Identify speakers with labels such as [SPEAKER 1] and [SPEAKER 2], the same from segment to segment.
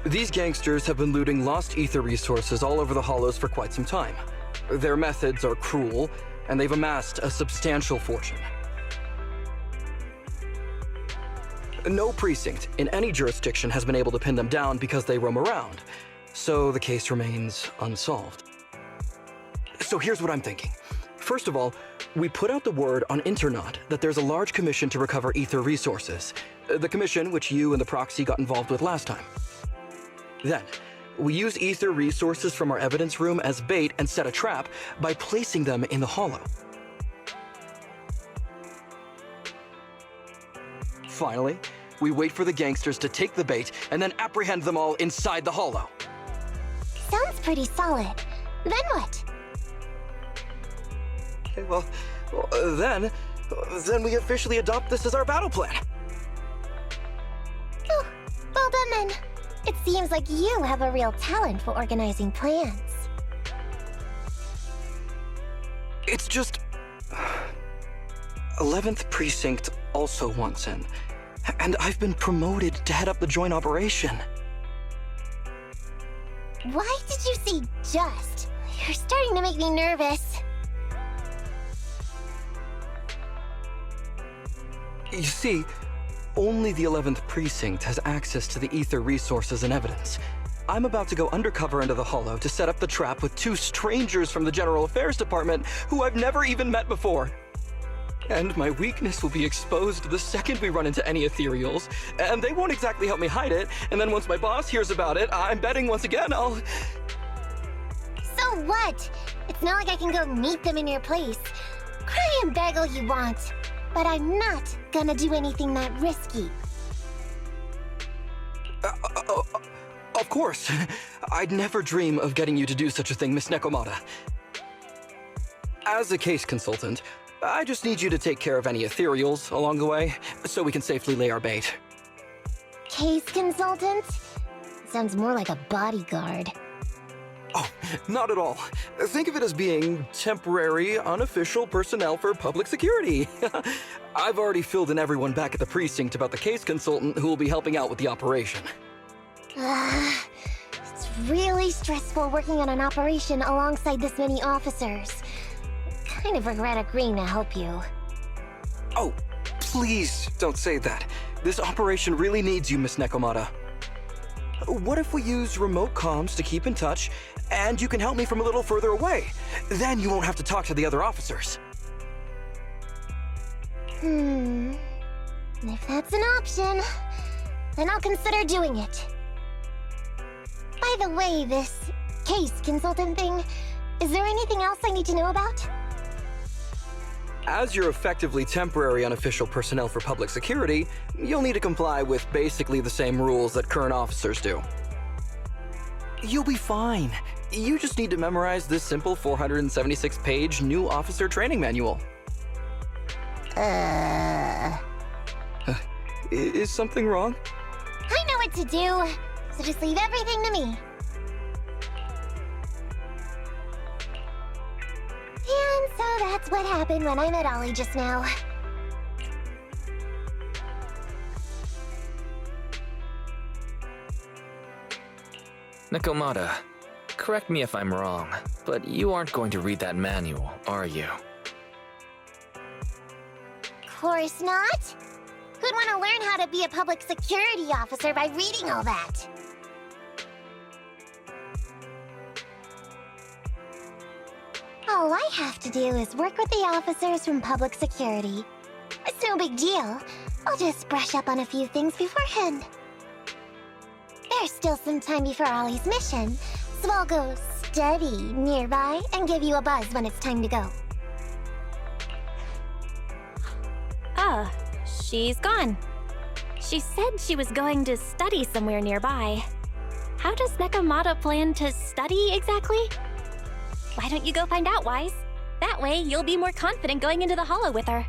[SPEAKER 1] These gangsters have been looting lost ether resources all over the hollows for quite some time. Their methods are cruel, and they've amassed a substantial fortune. No precinct in any jurisdiction has been able to pin them down because they roam around, so the case remains unsolved. So here's what I'm thinking. First of all, we put out the word on Internet that there's a large commission to recover ether resources. The commission which you and the proxy got involved with last time. Then, we use ether resources from our evidence room as bait and set a trap by placing them in the hollow. Finally, we wait for the gangsters to take the bait and then apprehend them all inside the hollow.
[SPEAKER 2] Sounds pretty solid. Then what?
[SPEAKER 1] Okay, well, then we officially adopt this as our battle plan.
[SPEAKER 2] Oh, well done then. It seems like you have a real talent for organizing plans.
[SPEAKER 1] It's just... 11th Precinct also wants in, and I've been promoted to head up the joint operation.
[SPEAKER 2] Why did you say just? You're starting to make me nervous.
[SPEAKER 1] You see, only the 11th Precinct has access to the ether resources and evidence. I'm about to go undercover into the hollow to set up the trap with two strangers from the General Affairs Department who I've never even met before. And my weakness will be exposed the second we run into any ethereals, and they won't exactly help me hide it, and then once my boss hears about it, I'm betting once again I'll...
[SPEAKER 2] So what? It's not like I can go meet them in your place. Cry and beg all you want. But I'm not gonna do anything that risky.
[SPEAKER 1] Of course. I'd never dream of getting you to do such a thing, Miss Nekomata. As a case consultant, I just need you to take care of any ethereals along the way, so we can safely lay our bait.
[SPEAKER 2] Case consultant? Sounds more like a bodyguard.
[SPEAKER 1] Oh, not at all. Think of it as being temporary, unofficial personnel for public security. I've already filled in everyone back at the precinct about the case consultant who will be helping out with the operation.
[SPEAKER 2] It's really stressful working on an operation alongside this many officers. Kind of regret agreeing to help you.
[SPEAKER 1] Oh, please don't say that. This operation really needs you, Miss Nekomata. What if we use remote comms to keep in touch, and you can help me from a little further away? Then you won't have to talk to the other officers.
[SPEAKER 2] If that's an option, then I'll consider doing it. By the way, this case consultant thing, is there anything else I need to know about?
[SPEAKER 1] As you're effectively temporary unofficial personnel for public security, you'll need to comply with basically the same rules that current officers do. You'll be fine. You just need to memorize this simple 476-page new officer training manual. Is something wrong?
[SPEAKER 2] I know what to do, so just leave everything to me. And so that's what happened when I met Ollie just now.
[SPEAKER 3] Nekomata, correct me if I'm wrong, but you aren't going to read that manual, are you?
[SPEAKER 2] Of course not. Who'd want to learn how to be a public security officer by reading all that? All I have to do is work with the officers from public security. It's no big deal. I'll just brush up on a few things beforehand. There's still some time before Ollie's mission, so I'll go study nearby and give you a buzz when it's time to go.
[SPEAKER 4] Ah, she's gone. She said she was going to study somewhere nearby. How does Nekomata plan to study exactly? Why don't you go find out, Wise? That way, you'll be more confident going into the hollow with her.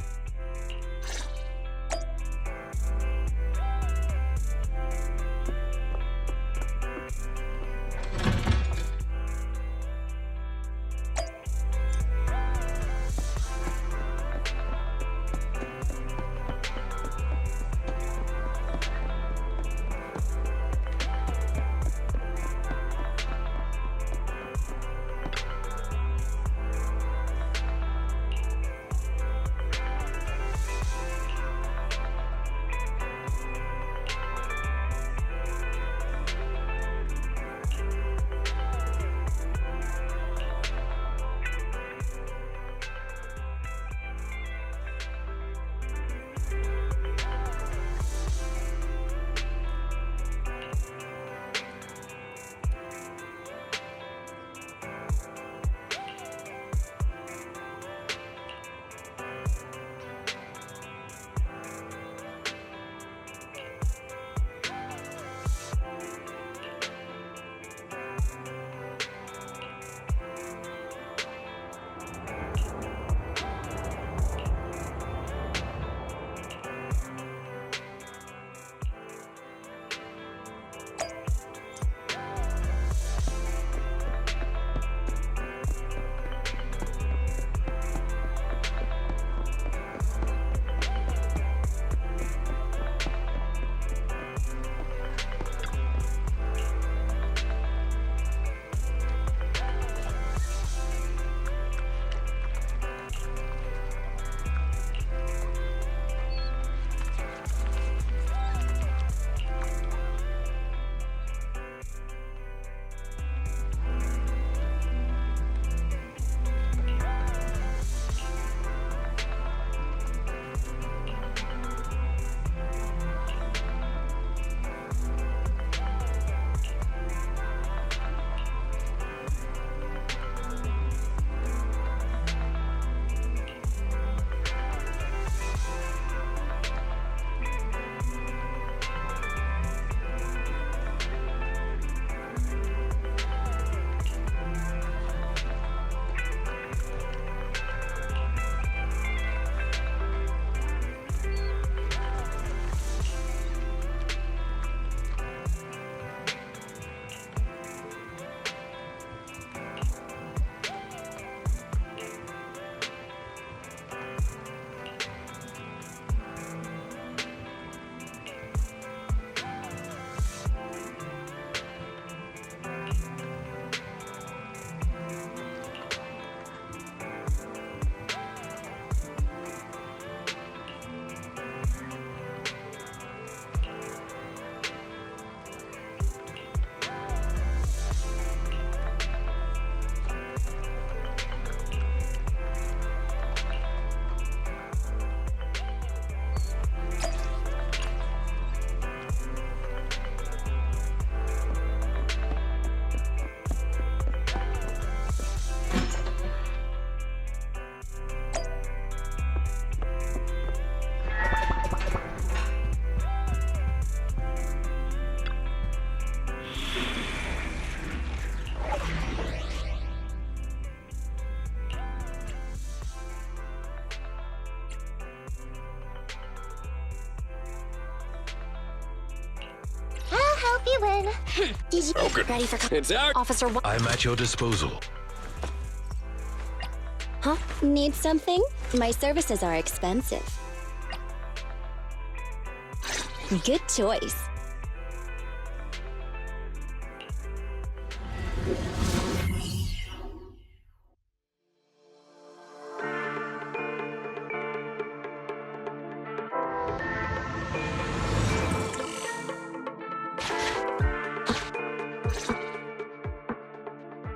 [SPEAKER 2] Did you ready for
[SPEAKER 3] It's out!
[SPEAKER 5] Officer
[SPEAKER 6] I'm at your disposal.
[SPEAKER 5] Huh?
[SPEAKER 7] Need something? My services are expensive. Good choice.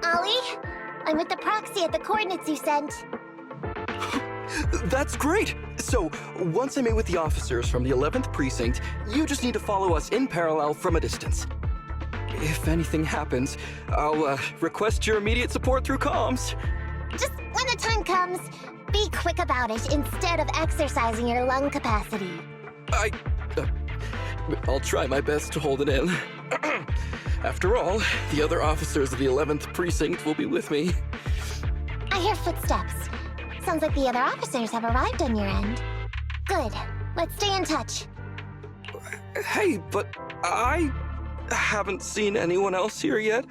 [SPEAKER 2] Ollie? I'm with the proxy at the coordinates you sent.
[SPEAKER 1] That's great! So, once I meet with the officers from the 11th Precinct, you just need to follow us in parallel from a distance. If anything happens, I'll request your immediate support through comms.
[SPEAKER 2] Just when the time comes, be quick about it instead of exercising your lung capacity.
[SPEAKER 1] I'll try my best to hold it in. After all, the other officers of the 11th Precinct will be with me.
[SPEAKER 2] I hear footsteps. Sounds like the other officers have arrived on your end. Good. Let's stay in touch.
[SPEAKER 1] Hey, but I haven't seen anyone else here yet.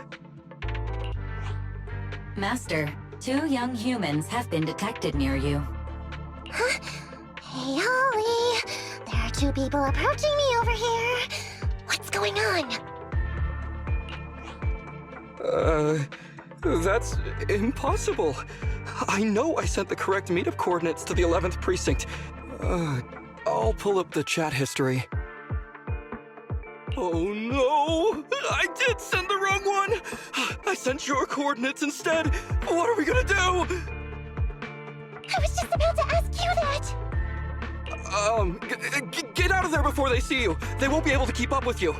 [SPEAKER 8] Master, 2 young humans have been detected near you.
[SPEAKER 2] Huh? Hey, Ollie. There are 2 people approaching me over here. What's going on?
[SPEAKER 1] That's impossible. I know I sent the correct meetup coordinates to the 11th Precinct. I'll pull up the chat history. Oh no! I did send the wrong one! I sent your coordinates instead! What are we gonna do?
[SPEAKER 2] I was just about to ask you that!
[SPEAKER 1] Get out of there before they see you! They won't be able to keep up with you!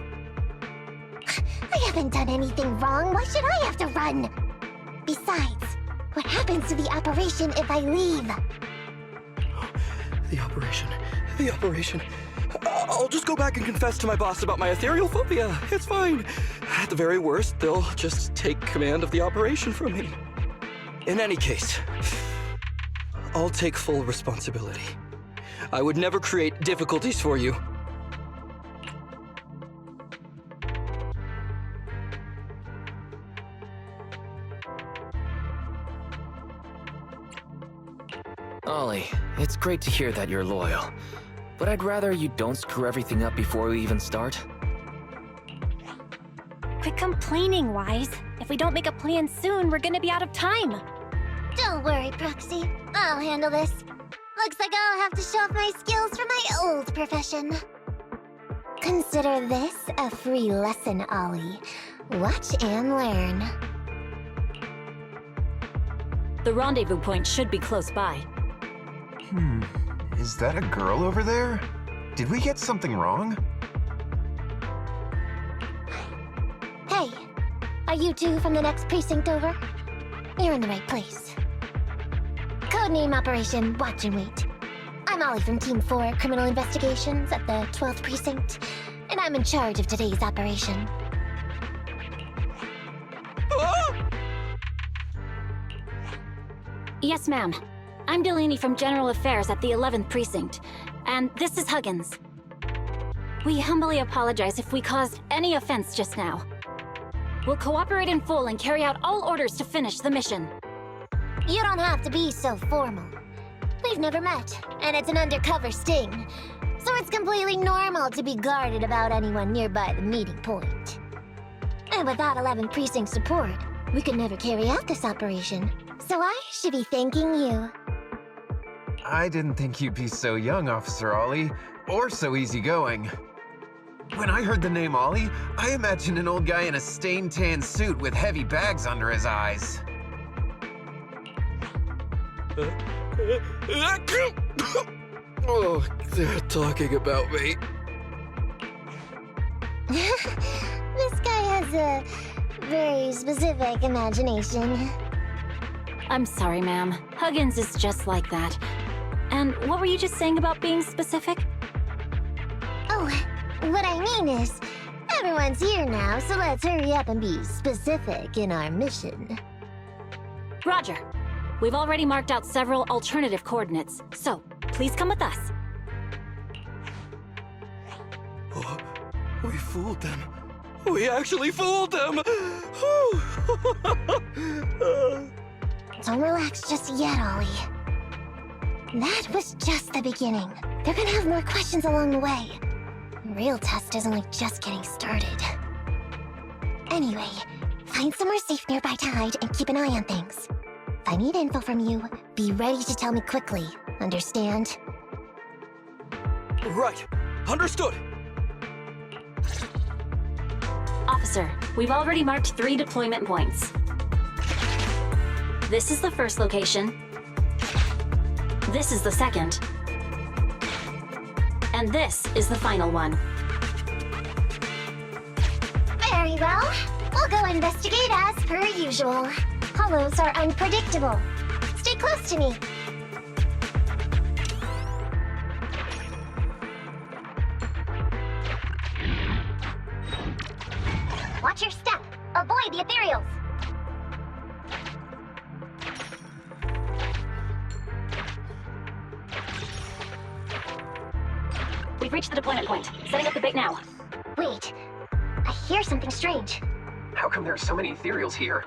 [SPEAKER 2] I haven't done anything wrong. Why should I have to run? Besides, what happens to the operation if I leave?
[SPEAKER 1] The operation. I'll just go back and confess to my boss about my ethereal phobia. It's fine. At the very worst, they'll just take command of the operation from me. In any case, I'll take full responsibility. I would never create difficulties for you.
[SPEAKER 3] Ollie, it's great to hear that you're loyal. But I'd rather you don't screw everything up before we even start.
[SPEAKER 4] Quit complaining, Wise. If we don't make a plan soon, we're gonna be out of time.
[SPEAKER 2] Don't worry, Proxy. I'll handle this. Looks like I'll have to show off my skills from my old profession. Consider this a free lesson, Ollie. Watch and learn.
[SPEAKER 8] The rendezvous point should be close by.
[SPEAKER 9] Is that a girl over there? Did we get something wrong?
[SPEAKER 2] Hey, are you 2 from the next precinct over? You're in the right place. Codename Operation Watch and Wait. I'm Ollie from Team 4 Criminal Investigations at the 12th Precinct, and I'm in charge of today's operation.
[SPEAKER 5] Yes, ma'am. I'm Delaney from General Affairs at the 11th Precinct, and this is Huggins. We humbly apologize if we caused any offense just now. We'll cooperate in full and carry out all orders to finish the mission.
[SPEAKER 2] You don't have to be so formal. We've never met, and it's an undercover sting, so it's completely normal to be guarded about anyone nearby the meeting point. And without 11th Precinct support, we could never carry out this operation, so I should be thanking you.
[SPEAKER 9] I didn't think you'd be so young, Officer Ollie, or so easygoing. When I heard the name Ollie, I imagined an old guy in a stained tan suit with heavy bags under his eyes.
[SPEAKER 1] Oh, they're talking about me.
[SPEAKER 2] This guy has a very specific imagination.
[SPEAKER 5] I'm sorry, ma'am. Huggins is just like that. And what were you just saying about being specific?
[SPEAKER 2] Oh, what I mean is, everyone's here now, so let's hurry up and be specific in our mission.
[SPEAKER 5] Roger. We've already marked out several alternative coordinates, so please come with us.
[SPEAKER 1] Oh, we fooled them. We actually fooled them!
[SPEAKER 2] Don't relax just yet, Ollie. That was just the beginning. They're gonna have more questions along the way. The real test is only just getting started. Anyway, find somewhere safe nearby to hide and keep an eye on things. If I need info from you, be ready to tell me quickly. Understand?
[SPEAKER 1] Right. Understood.
[SPEAKER 5] Officer, we've already marked 3 deployment points. This is the first location. This is the second. And this is the final one.
[SPEAKER 2] Very well. We'll go investigate as per usual. Hollows are unpredictable. Stay close to me. Watch your step. Avoid the ethereals.
[SPEAKER 5] We've reached the deployment point. Setting up the bait now.
[SPEAKER 2] Wait. I hear something strange.
[SPEAKER 9] How come there are so many ethereals here?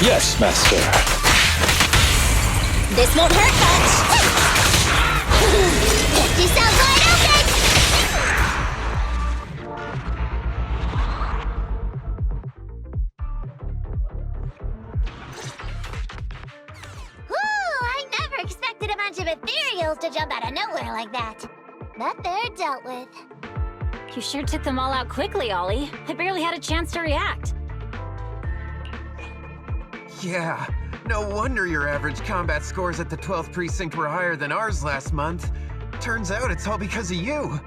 [SPEAKER 6] Yes, Master.
[SPEAKER 7] This won't hurt much. Get yourself wide open!
[SPEAKER 2] Whew, I never expected a bunch of ethereals to jump out of nowhere like that. But they're dealt with.
[SPEAKER 5] You sure took them all out quickly, Ollie. I barely had a chance to react.
[SPEAKER 9] Yeah, no wonder your average combat scores at the 12th precinct were higher than ours last month. Turns out it's all because of you.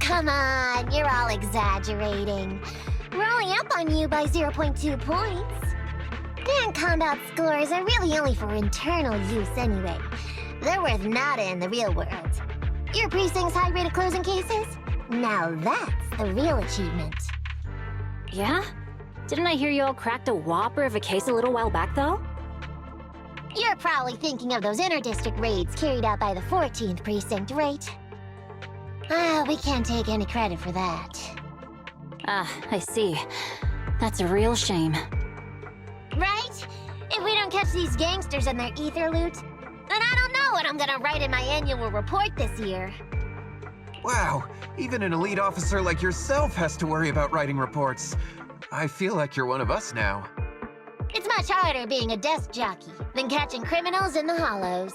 [SPEAKER 2] Come on, you're all exaggerating. We're only up on you by 0.2 points. And combat scores are really only for internal use anyway. They're worth nada in the real world. Your precinct's high rate of closing cases? Now that's the real achievement.
[SPEAKER 5] Yeah? Didn't I hear you all cracked a whopper of a case a little while back, though?
[SPEAKER 2] You're probably thinking of those inter-district raids carried out by the 14th precinct, right? We can't take any credit for that.
[SPEAKER 5] Ah, I see. That's a real shame.
[SPEAKER 2] Right? If we don't catch these gangsters and their ether loot, then I don't know what I'm gonna write in my annual report this year.
[SPEAKER 9] Wow, even an elite officer like yourself has to worry about writing reports. I feel like you're one of us now.
[SPEAKER 2] It's much harder being a desk jockey than catching criminals in the hollows.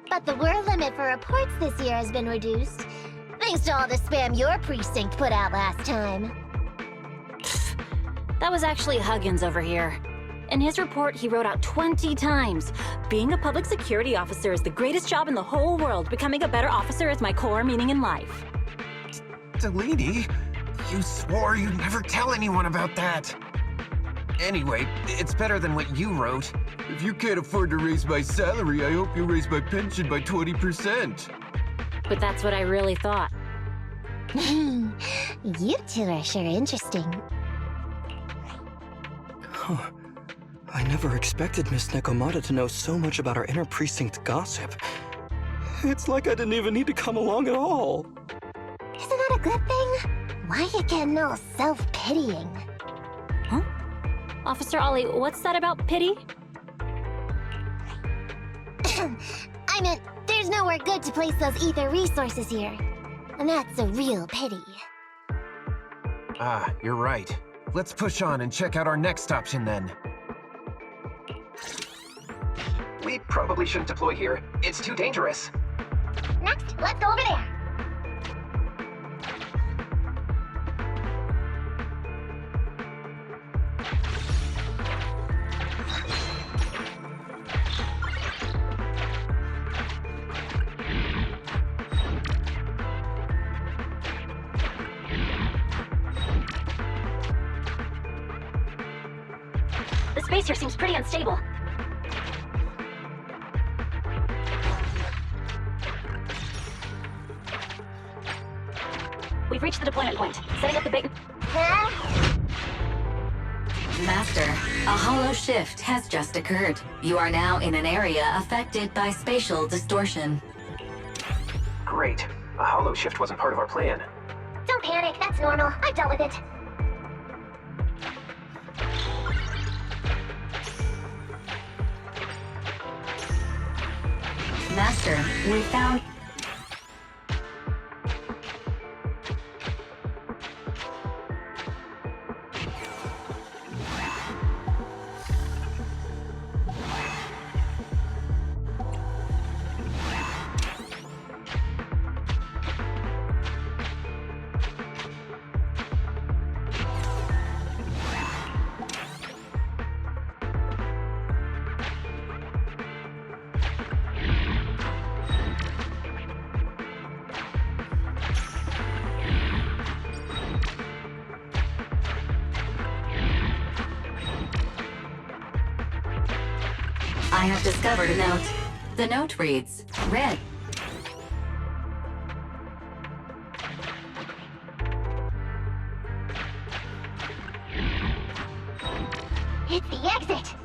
[SPEAKER 2] But the word limit for reports this year has been reduced, thanks to all the spam your precinct put out last time.
[SPEAKER 5] That was actually Huggins over here. In his report, he wrote out 20 times. Being a public security officer is the greatest job in the whole world. Becoming a better officer is my core meaning in life.
[SPEAKER 9] Delaney, you swore you'd never tell anyone about that. Anyway, it's better than what you wrote. If you can't afford to raise my salary, I hope you raise my pension by 20%.
[SPEAKER 5] But that's what I really thought.
[SPEAKER 2] You two are sure interesting.
[SPEAKER 1] Huh. I never expected Miss Nekomata to know so much about our inner precinct gossip. It's like I didn't even need to come along at all.
[SPEAKER 2] Isn't that a good thing? Why you getting all self-pitying?
[SPEAKER 5] Huh? Officer Ollie, what's that about pity?
[SPEAKER 2] I meant, there's nowhere good to place those ether resources here. And that's a real pity.
[SPEAKER 9] Ah, you're right. Let's push on and check out our next option then. We probably shouldn't deploy here. It's too dangerous.
[SPEAKER 2] Next, let's go over there.
[SPEAKER 5] The space here seems pretty unstable. We've reached the deployment point. Setting up the big...
[SPEAKER 8] Master, a hollow shift has just occurred. You are now in an area affected by spatial distortion.
[SPEAKER 9] Great. A hollow shift wasn't part of our plan.
[SPEAKER 2] Don't panic, that's normal. I've dealt with it.
[SPEAKER 8] Master, we found... I have discovered a note. The note reads, Red.
[SPEAKER 2] It's the exit.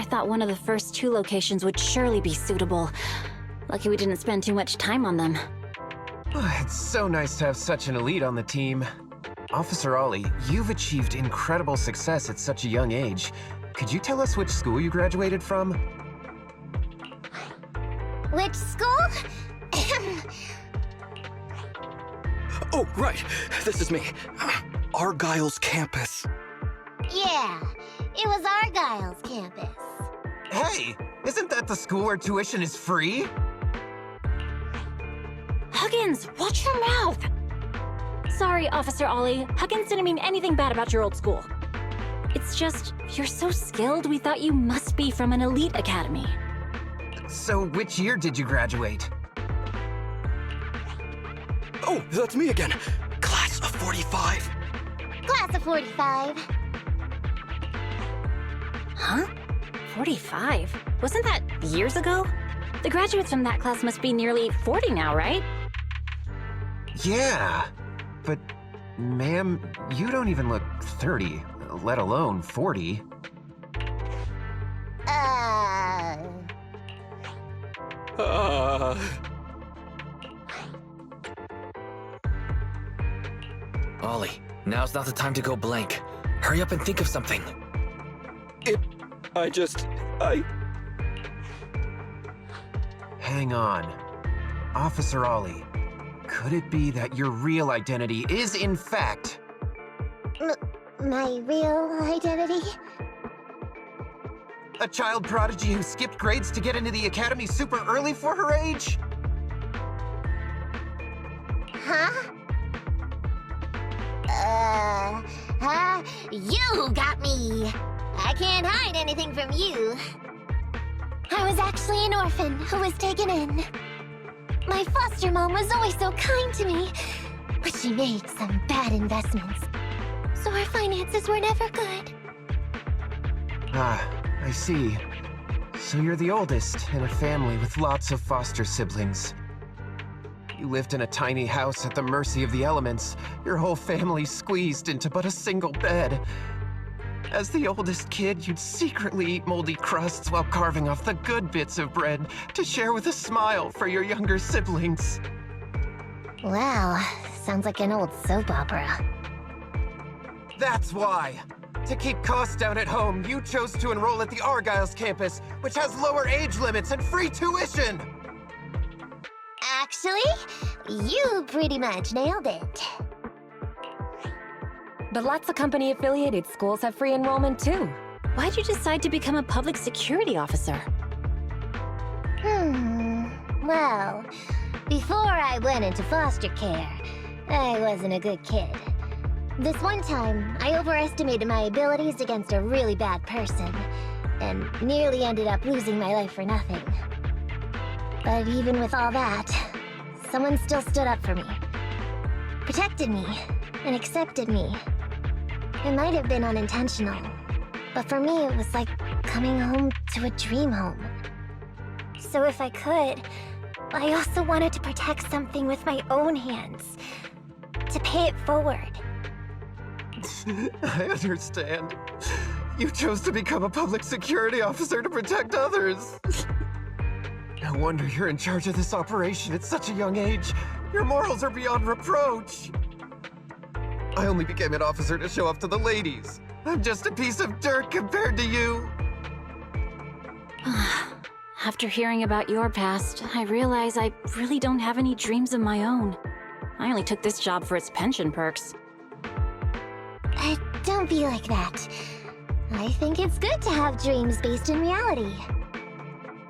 [SPEAKER 5] thought one of the first 2 locations would surely be suitable. Lucky we didn't spend too much time on them.
[SPEAKER 9] It's so nice to have such an elite on the team. Officer Ollie, you've achieved incredible success at such a young age. Could you tell us which school you graduated from?
[SPEAKER 2] Which school?
[SPEAKER 1] Oh, right. This is me. Argyle's campus.
[SPEAKER 2] Yeah, it was Argyle's campus.
[SPEAKER 9] Hey, isn't that the school where tuition is free?
[SPEAKER 5] Huggins, watch your mouth! Sorry, Officer Ollie. Huggins didn't mean anything bad about your old school. It's just, you're so skilled, we thought you must be from an elite academy.
[SPEAKER 9] So which year did you graduate?
[SPEAKER 1] Oh, that's me again. Class of 45.
[SPEAKER 2] Class of 45.
[SPEAKER 5] Huh? 45? Wasn't that years ago? The graduates from that class must be nearly 40 now, right?
[SPEAKER 9] Yeah, but ma'am, you don't even look 30, let alone 40.
[SPEAKER 3] Ollie, now's not the time to go blank. Hurry up and think of something.
[SPEAKER 9] Hang on. Officer Ollie, could it be that your real identity is in fact...
[SPEAKER 2] My real identity?
[SPEAKER 9] a child prodigy who skipped grades to get into the academy super early for her age?
[SPEAKER 2] Huh? You got me! I can't hide anything from you. I was actually an orphan who was taken in. My foster mom was always so kind to me, but she made some bad investments, so our finances were never good.
[SPEAKER 9] Ah, I see. So you're the oldest in a family with lots of foster siblings. You lived in a tiny house at the mercy of the elements, your whole family squeezed into but a single bed. As the oldest kid, you'd secretly eat moldy crusts while carving off the good bits of bread to share with a smile for your younger siblings.
[SPEAKER 2] Wow, sounds like an old soap opera.
[SPEAKER 9] That's why! To keep costs down at home, you chose to enroll at the Argyle's campus, which has lower age limits and free tuition!
[SPEAKER 2] Actually, you pretty much nailed it.
[SPEAKER 6] But lots of company-affiliated schools have free enrollment too.
[SPEAKER 5] Why'd you decide to become a public security officer?
[SPEAKER 2] Well, before I went into foster care, I wasn't a good kid. This one time, I overestimated my abilities against a really bad person, and nearly ended up losing my life for nothing. But even with all that, someone still stood up for me, protected me, and accepted me. It might have been unintentional, but for me it was like coming home to a dream home. So if I could, I also wanted to protect something with my own hands, to pay it forward.
[SPEAKER 9] I understand. You chose to become a public security officer to protect others. No wonder you're in charge of this operation at such a young age. Your morals are beyond reproach. I only became an officer to show off to the ladies. I'm just a piece of dirt compared to you.
[SPEAKER 5] After hearing about your past, I realize I really don't have any dreams of my own. I only took this job for its pension perks.
[SPEAKER 2] Don't be like that. I think it's good to have dreams based in reality.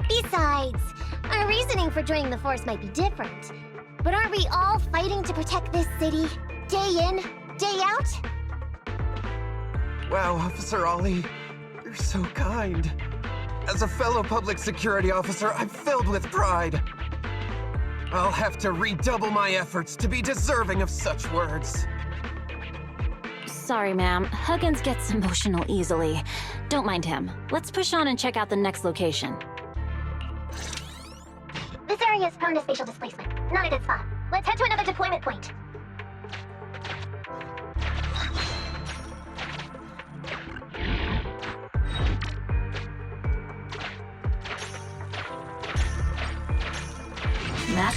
[SPEAKER 2] Besides, our reasoning for joining the Force might be different. But aren't we all fighting to protect this city, day in, day out?
[SPEAKER 9] Wow, Officer Ollie, you're so kind. As a fellow public security officer, I'm filled with pride. I'll have to redouble my efforts to be deserving of such words.
[SPEAKER 5] Sorry, ma'am. Huggins gets emotional easily. Don't mind him. Let's push on and check out the next location.
[SPEAKER 2] This area is prone to spatial displacement. Not a good spot. Let's head to another deployment point.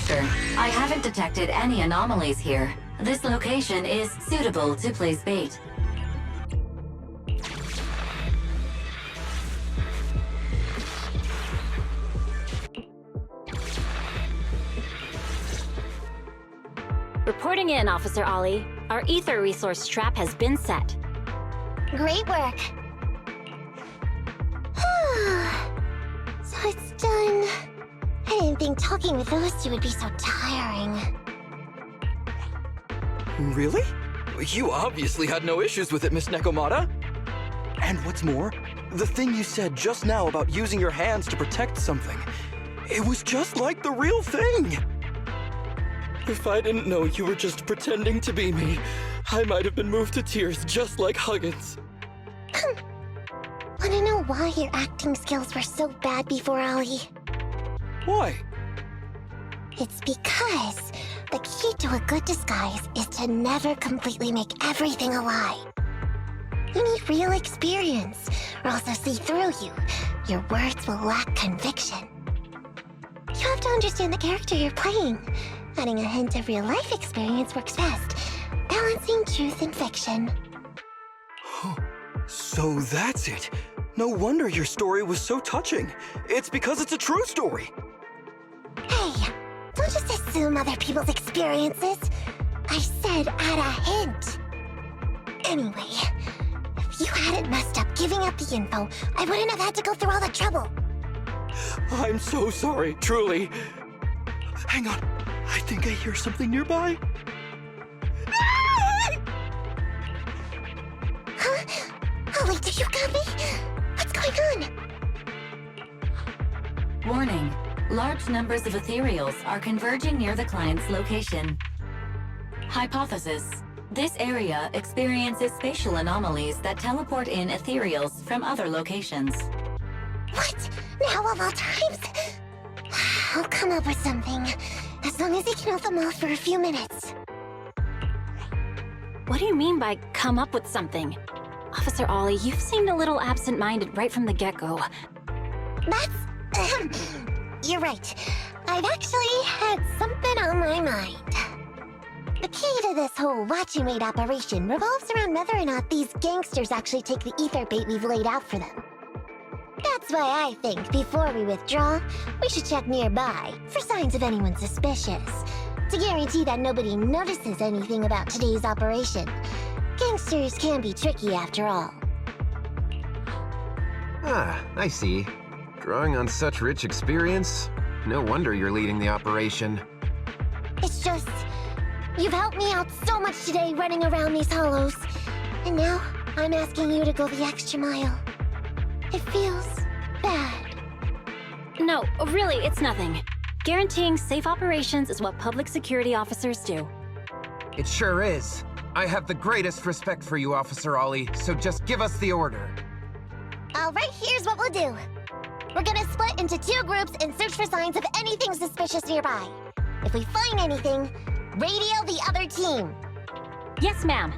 [SPEAKER 8] Master, I haven't detected any anomalies here. This location is suitable to place bait.
[SPEAKER 5] Reporting in, Officer Ollie. Our ether resource trap has been set.
[SPEAKER 2] Great work. So it's done. I didn't think talking with those two would be so tiring.
[SPEAKER 1] Really? You obviously had no issues with it, Miss Nekomata. And what's more, the thing you said just now about using your hands to protect something, it was just like the real thing. If I didn't know you were just pretending to be me, I might have been moved to tears just like Huggins.
[SPEAKER 2] Wanna know why your acting skills were so bad before, Ollie?
[SPEAKER 1] Why?
[SPEAKER 2] It's because the key to a good disguise is to never completely make everything a lie. You need real experience, or else they'll see through you. Your words will lack conviction. You have to understand the character you're playing. Adding a hint of real-life experience works best, balancing truth and fiction.
[SPEAKER 1] So that's it. No wonder your story was so touching. It's because it's a true story.
[SPEAKER 2] Hey, don't just assume other people's experiences. I said add a hint. Anyway, if you hadn't messed up giving up the info, I wouldn't have had to go through all the trouble.
[SPEAKER 1] I'm so sorry, truly. Hang on, I think I hear something nearby.
[SPEAKER 2] Huh? Ollie, do you copy? What's going on?
[SPEAKER 8] Warning. Large numbers of ethereals are converging near the client's location. Hypothesis. This area experiences spatial anomalies that teleport in ethereals from other locations.
[SPEAKER 2] What? Now of all times? I'll come up with something, as long as he can hold them off for a few minutes.
[SPEAKER 5] What do you mean by come up with something? Officer Ollie, you've seemed a little absent-minded right from the get-go.
[SPEAKER 2] That's... You're right. I've actually had something on my mind. The key to this whole watch and wait operation revolves around whether or not these gangsters actually take the ether bait we've laid out for them. That's why I think before we withdraw, we should check nearby for signs of anyone suspicious, to guarantee that nobody notices anything about today's operation. Gangsters can be tricky after all.
[SPEAKER 9] Ah, I see. Drawing on such rich experience, no wonder you're leading the operation.
[SPEAKER 2] It's just, you've helped me out so much today running around these hollows. And now, I'm asking you to go the extra mile. It feels bad.
[SPEAKER 5] No, really, it's nothing. Guaranteeing safe operations is what public security officers do.
[SPEAKER 9] It sure is. I have the greatest respect for you, Officer Ollie, so just give us the order.
[SPEAKER 2] Alright, here's what we'll do. We're gonna split into 2 groups and search for signs of anything suspicious nearby. If we find anything, radio the other team.
[SPEAKER 5] Yes, ma'am.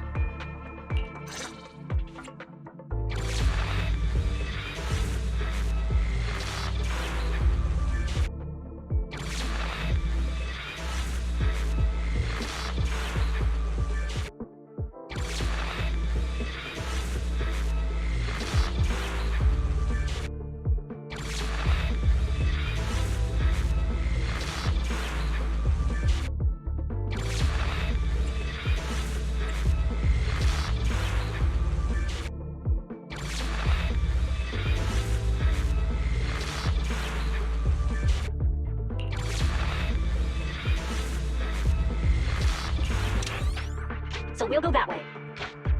[SPEAKER 5] So we'll go that way.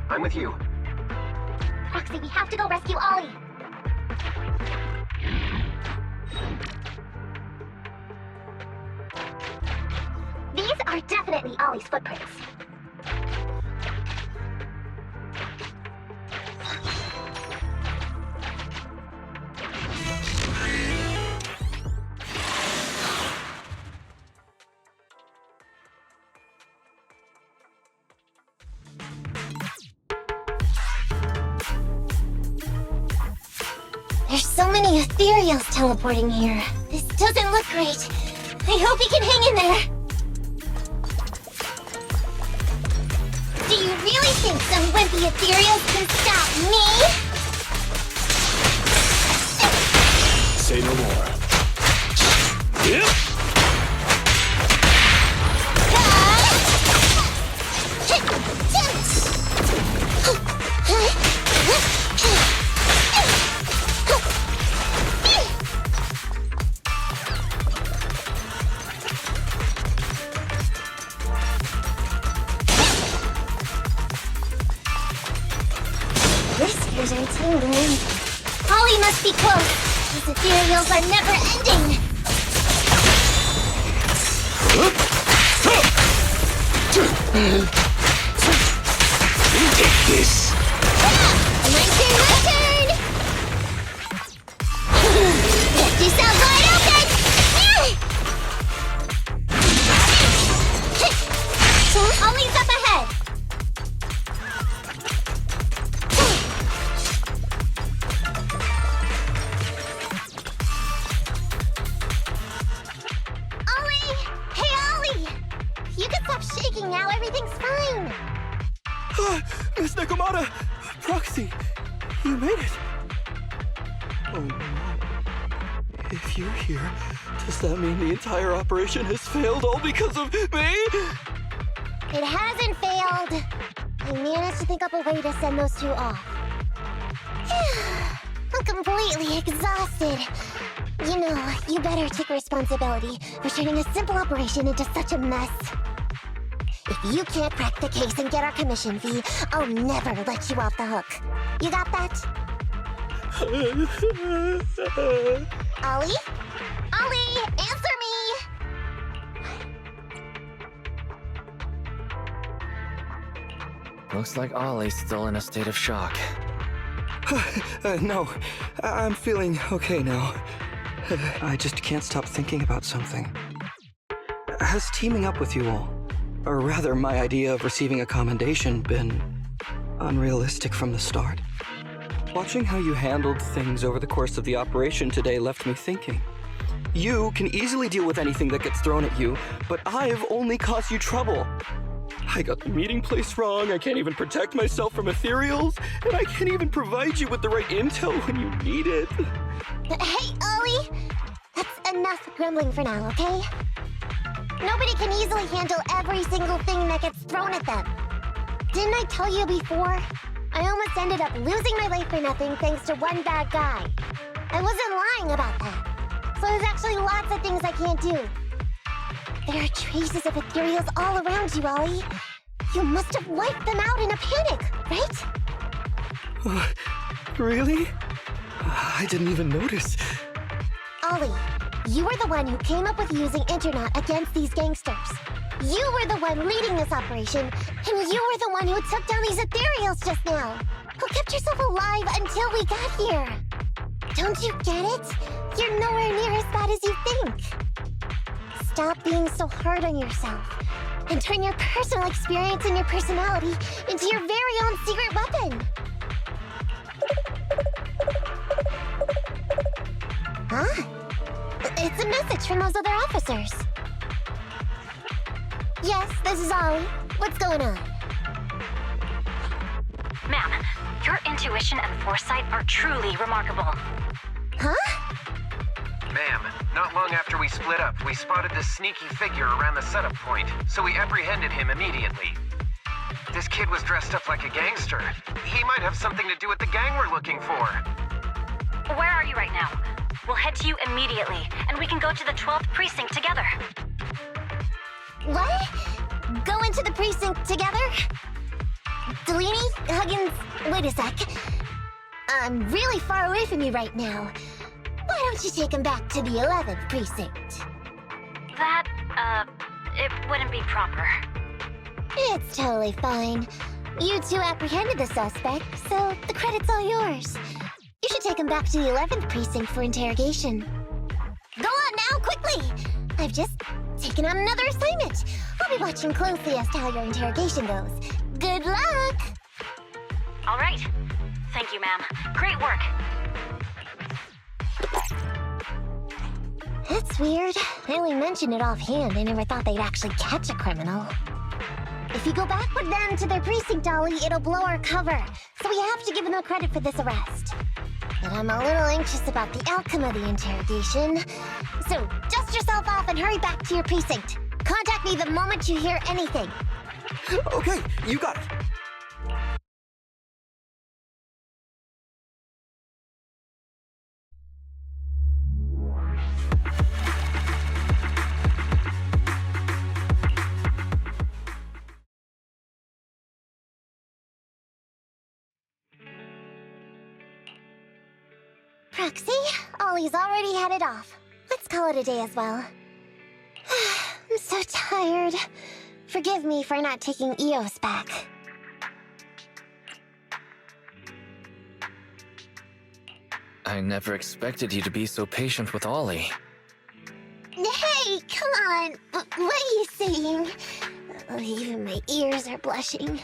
[SPEAKER 9] I'm with you.
[SPEAKER 2] Roxy, we have to go rescue Ollie. These are definitely Ollie's footprints. There's so many ethereals teleporting here. This doesn't look great. I hope he can hang in there. Do you really think some wimpy ethereals can stop me?
[SPEAKER 10] Say no more. Yep.
[SPEAKER 2] Whiskers are tingling. Ollie must be close. These ethereals are never ending.
[SPEAKER 10] Take this.
[SPEAKER 2] My turn! Get yourself wide open! Ollie's up ahead! Ollie! Hey, Ollie! You can stop shaking now, everything's fine!
[SPEAKER 1] Miss Nekomata! Proxy! You made it! Oh no. If you're here, does that mean the entire operation has failed all because of me?
[SPEAKER 2] It hasn't failed. I managed to think up a way to send those two off. I'm completely exhausted. You know, you better take responsibility for turning a simple operation into such a mess. If you can't crack the case and get our commission fee, I'll never let you off the hook. You got that? Ollie? Ollie, answer me!
[SPEAKER 3] Looks like Ollie's still in a state of shock.
[SPEAKER 1] No, I'm feeling okay now. I just can't stop thinking about something. Has teaming up with you all, or rather my idea of receiving a commendation, been unrealistic from the start? Watching how you handled things over the course of the operation today left me thinking. You can easily deal with anything that gets thrown at you, but I've only caused you trouble. I got the meeting place wrong, I can't even protect myself from ethereals, and I can't even provide you with the right intel when you need it.
[SPEAKER 2] Hey, Ollie! That's enough grumbling for now, okay? Nobody can easily handle every single thing that gets thrown at them. Didn't I tell you before? I almost ended up losing my life for nothing thanks to one bad guy. I wasn't lying about that. So there's actually lots of things I can't do. There are traces of ethereals all around you, Ollie. You must have wiped them out in a panic, right?
[SPEAKER 1] Really? I didn't even notice.
[SPEAKER 2] Ollie, you were the one who came up with using Internet against these gangsters. You were the one leading this operation, and you were the one who took down these ethereals just now. Who kept yourself alive until we got here. Don't you get it? You're nowhere near as bad as you think. Stop being so hard on yourself, and turn your personal experience and your personality into your very own secret weapon. Huh? It's a message from those other officers. Yes, this is Ollie. What's going on?
[SPEAKER 5] Ma'am, your intuition and foresight are truly remarkable.
[SPEAKER 2] Huh?
[SPEAKER 9] Ma'am, not long after we split up, we spotted this sneaky figure around the setup point, so we apprehended him immediately. This kid was dressed up like a gangster. He might have something to do with the gang we're looking for.
[SPEAKER 5] Where are you right now? We'll head to you immediately, and we can go to the 12th precinct together.
[SPEAKER 2] What? Go into the precinct together? Delaney? Huggins? Wait a sec. I'm really far away from you right now. Why don't you take him back to the 11th precinct?
[SPEAKER 5] That, it wouldn't be proper.
[SPEAKER 2] It's totally fine. You two apprehended the suspect, so the credit's all yours. You should take him back to the 11th precinct for interrogation. Go on now, quickly! I've just taken on another assignment. I'll be watching closely as to how your interrogation goes. Good luck!
[SPEAKER 5] All right. Thank you, ma'am. Great work.
[SPEAKER 2] That's weird. I only mentioned it offhand. I never thought they'd actually catch a criminal. If you go back with them to their precinct, Ollie, it'll blow our cover. So we have to give them credit for this arrest. But I'm a little anxious about the outcome of the interrogation. So dust yourself off and hurry back to your precinct. Contact me the moment you hear anything.
[SPEAKER 1] Okay, you got it.
[SPEAKER 2] Proxy, Ollie's already headed off. Let's call it a day as well. I'm so tired. Forgive me for not taking EOS back.
[SPEAKER 3] I never expected you to be so patient with Ollie.
[SPEAKER 2] Hey, come on! What are you saying? Even my ears are blushing.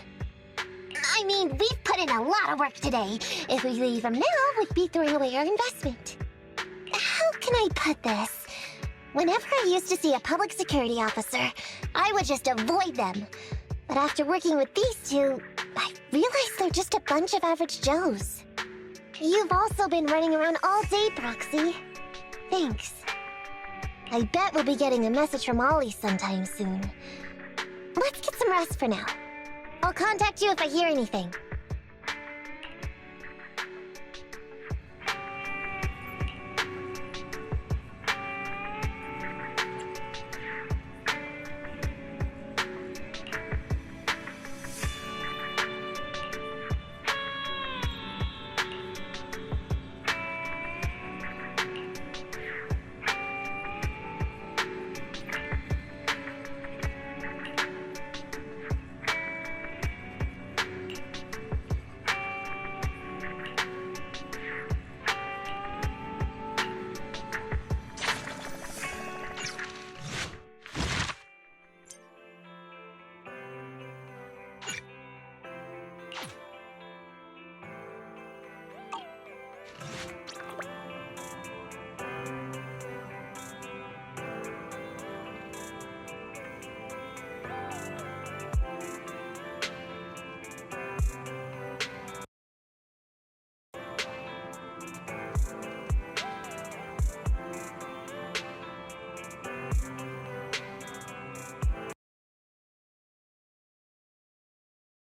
[SPEAKER 2] I mean, we've put in a lot of work today. If we leave them now, we'd be throwing away our investment. How can I put this? Whenever I used to see a public security officer, I would just avoid them. But after working with these two, I realized they're just a bunch of average Joes. You've also been running around all day, Proxy. Thanks. I bet we'll be getting a message from Ollie sometime soon. Let's get some rest for now. I'll contact you if I hear anything.